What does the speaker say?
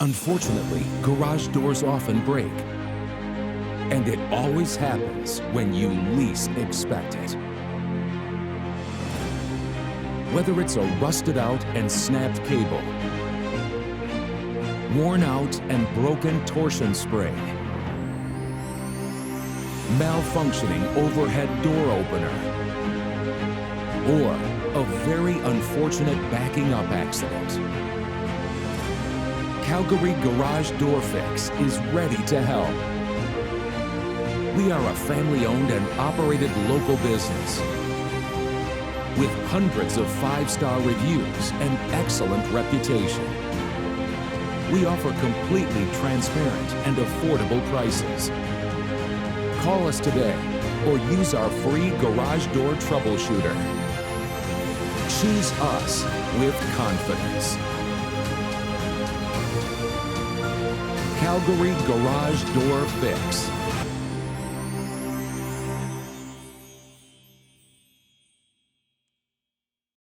Unfortunately, garage doors often break. And it always happens when you least expect it. Whether it's a rusted out and snapped cable, worn out and broken torsion spring, malfunctioning overhead door opener, or a very unfortunate backing up accident, Calgary Garage Door Fix is ready to help. We are a family-owned and operated local business with hundreds of 5-star reviews and excellent reputation. We offer completely transparent and affordable prices. Call us today or use our free garage door troubleshooter. Choose us with confidence. Calgary Garage Door Fix.